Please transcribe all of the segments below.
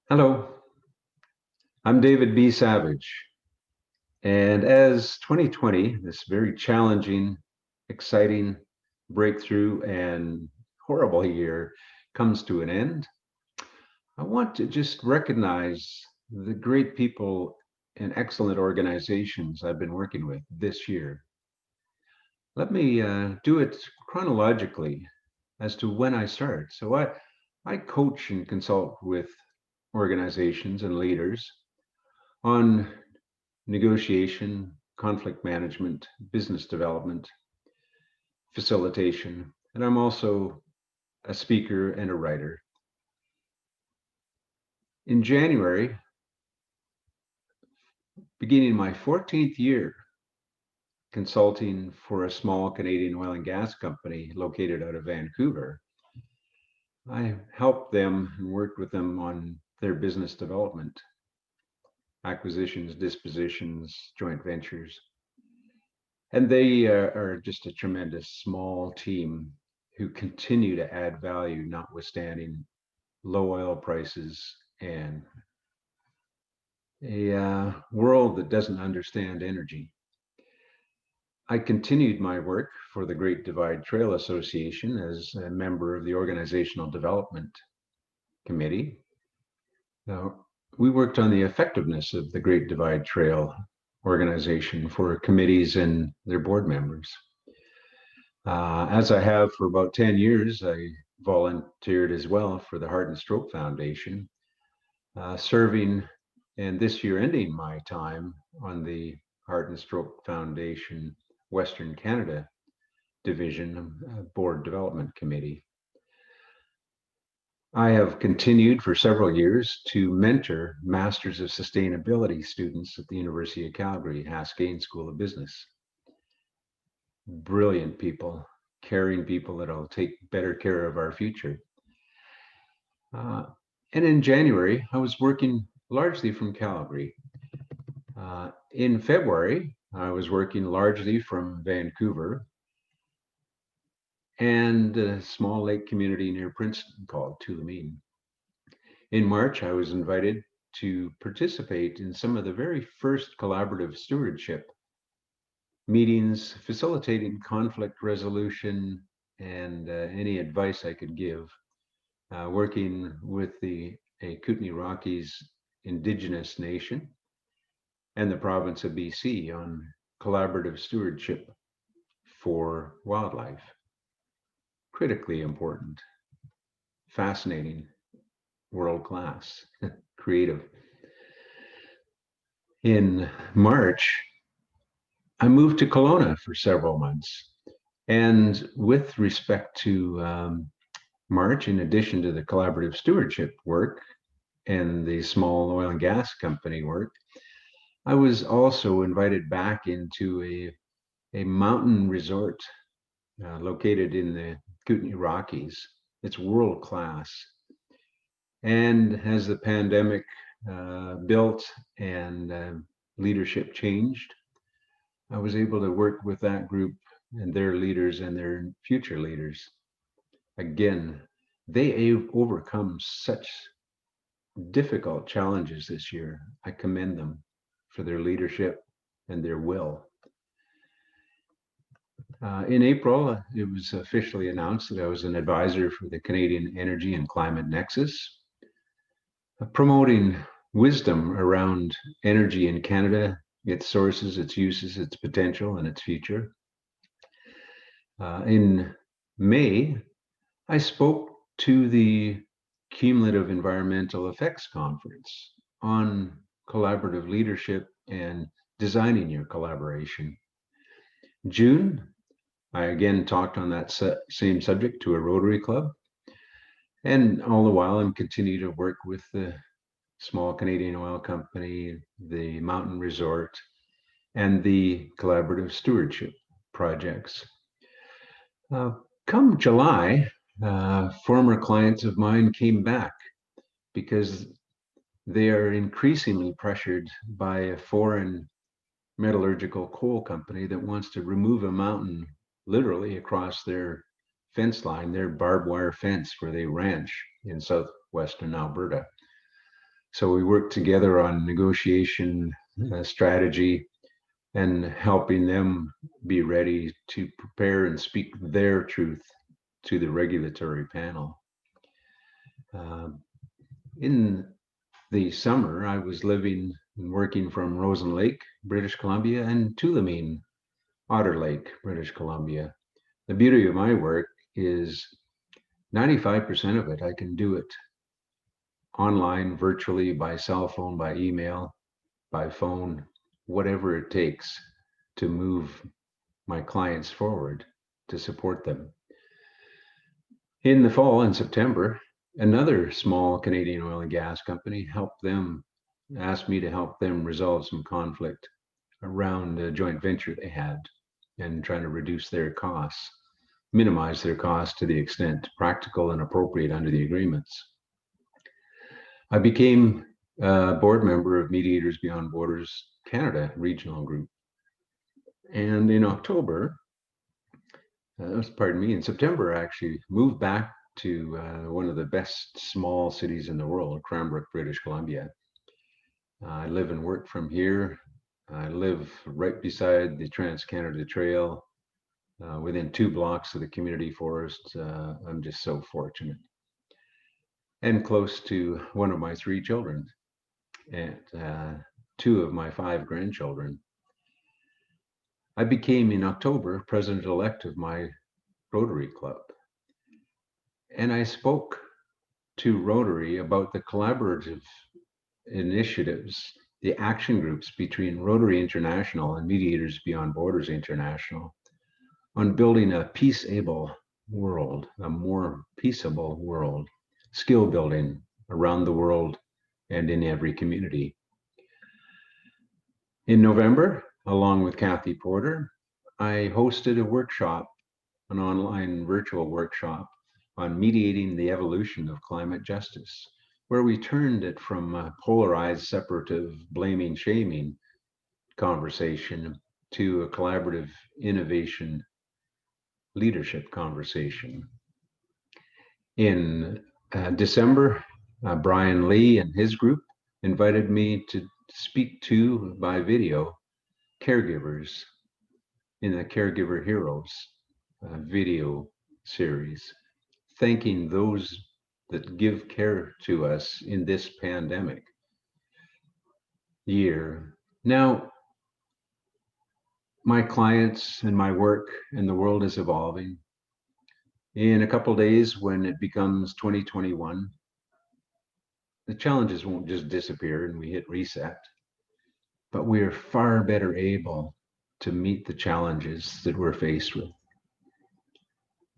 Hello, I'm David B. Savage. And as 2020, this very challenging, exciting, breakthrough, and horrible year comes to an end, I want to just recognize the great people and excellent organizations I've been working with this year. Let me do it chronologically as to when I started. I coach and consult with organizations and leaders on negotiation, conflict management, business development, facilitation, and I'm also a speaker and a writer. In January, beginning my 14th year consulting for a small Canadian oil and gas company located out of Vancouver, I helped them and worked with them on their business development, acquisitions, dispositions, joint ventures. And they are just a tremendous small team who continue to add value, notwithstanding low oil prices and a world that doesn't understand energy. I continued my work for the Great Divide Trail Association as a member of the Organizational Development Committee. Now, we worked on the effectiveness of the Great Divide Trail organization for committees and their board members. As I have for about 10 years, I volunteered as well for the Heart and Stroke Foundation, serving and this year ending my time on the Heart and Stroke Foundation Western Canada Division Board Development Committee. I have continued for several years to mentor Masters of Sustainability students at the University of Calgary, Haskayne School of Business. Brilliant people, caring people that'll take better care of our future. And in January, I was working largely from Calgary. In February, I was working largely from Vancouver and a small lake community near Princeton called Tulameen. In March, I was invited to participate in some of the very first collaborative stewardship meetings, facilitating conflict resolution and any advice I could give, working with the Kootenay Rockies Indigenous Nation and the province of BC on collaborative stewardship for wildlife. Critically important, fascinating, world class, creative. In March, I moved to Kelowna for several months. And with respect to March, in addition to the collaborative stewardship work and the small oil and gas company work, I was also invited back into a mountain resort located in the Kootenay Rockies. It's world class. And as the pandemic built and leadership changed, I was able to work with that group and their leaders and their future leaders. Again, they have overcome such difficult challenges this year. I commend them for their leadership and their will. In April, it was officially announced that I was an advisor for the Canadian Energy and Climate Nexus, promoting wisdom around energy in Canada, its sources, its uses, its potential, and its future. In May, I spoke to the Cumulative Environmental Effects Conference on collaborative leadership and designing your collaboration. June, I again talked on that same subject to a Rotary Club. And all the while, I'm continuing to work with the small Canadian oil company, the mountain resort, and the collaborative stewardship projects. Come July, former clients of mine came back because they are increasingly pressured by a foreign metallurgical coal company that wants to remove a mountain literally across their fence line, their barbed wire fence where they ranch in southwestern Alberta. So we worked together on negotiation strategy and helping them be ready to prepare and speak their truth to the regulatory panel. In the summer, I was living and working from Rosen Lake, British Columbia, and Tulameen, Otter Lake, British Columbia. The beauty of my work is 95% of it, I can do it online, virtually, by cell phone, by email, by phone, whatever it takes to move my clients forward, to support them. In the fall, in September, another small Canadian oil and gas company asked me to help them resolve some conflict around a joint venture they had and trying to reduce their costs, minimize their costs to the extent practical and appropriate under the agreements. I became a board member of Mediators Beyond Borders Canada regional group. And in October, in September, I actually moved back to one of the best small cities in the world, Cranbrook, British Columbia. I live and work from here. I live right beside the Trans-Canada Trail, within 2 blocks of the community forest. I'm just so fortunate. And close to one of my 3 children and 2 of my 5 grandchildren. I became in October president-elect of my Rotary Club. And I spoke to Rotary about the collaborative initiatives, the action groups between Rotary International and Mediators Beyond Borders International on building a peaceable world, a more peaceable world, skill building around the world and in every community. In November, along with Kathy Porter, I hosted a workshop, an online virtual workshop on mediating the evolution of climate justice, where we turned it from a polarized, separative, blaming, shaming conversation to a collaborative innovation leadership conversation. In December, Brian Lee and his group invited me to speak to, by video, caregivers in the Caregiver Heroes video series, thanking those that give care to us in this pandemic year. Now, my clients and my work and the world is evolving. In a couple of days, when it becomes 2021, the challenges won't just disappear and we hit reset, but we are far better able to meet the challenges that we're faced with.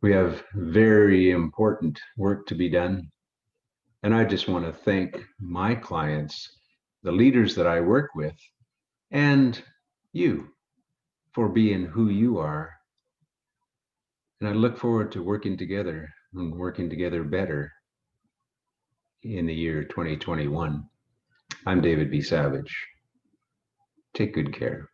We have very important work to be done. And I just want to thank my clients, the leaders that I work with, and you for being who you are. And I look forward to working together and working together better in the year 2021. I'm David B. Savage. Take good care.